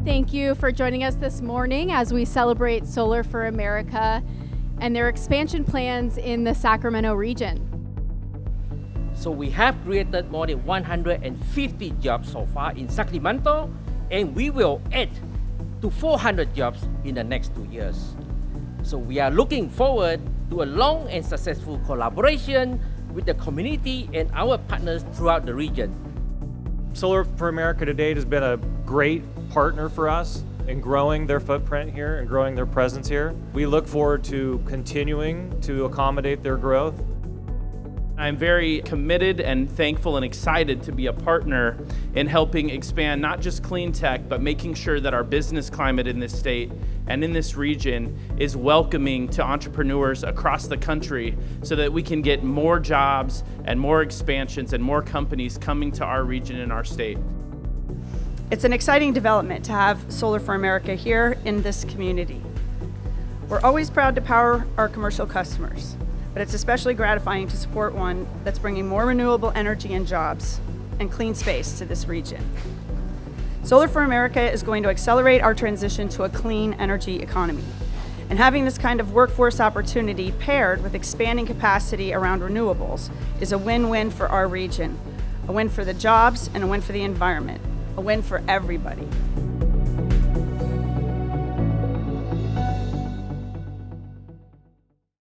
Thank you for joining us this morning as we celebrate Solar for America and their expansion plans in the Sacramento region. So we have created more than 150 jobs so far in Sacramento, and we will add to 400 jobs in the next 2 years. So we are looking forward to a long and successful collaboration with the community and our partners throughout the region. Solar for America to date has been a great partner for us in growing their footprint here and growing their presence here. We look forward to continuing to accommodate their growth. I'm very committed and thankful and excited to be a partner in helping expand not just clean tech, but making sure that our business climate in this state and in this region is welcoming to entrepreneurs across the country so that we can get more jobs and more expansions and more companies coming to our region and our state. It's an exciting development to have Solar for America here in this community. We're always proud to power our commercial customers, but it's especially gratifying to support one that's bringing more renewable energy and jobs and clean space to this region. Solar for America is going to accelerate our transition to a clean energy economy. And having this kind of workforce opportunity paired with expanding capacity around renewables is a win-win for our region, a win for the jobs and a win for the environment, a win for everybody.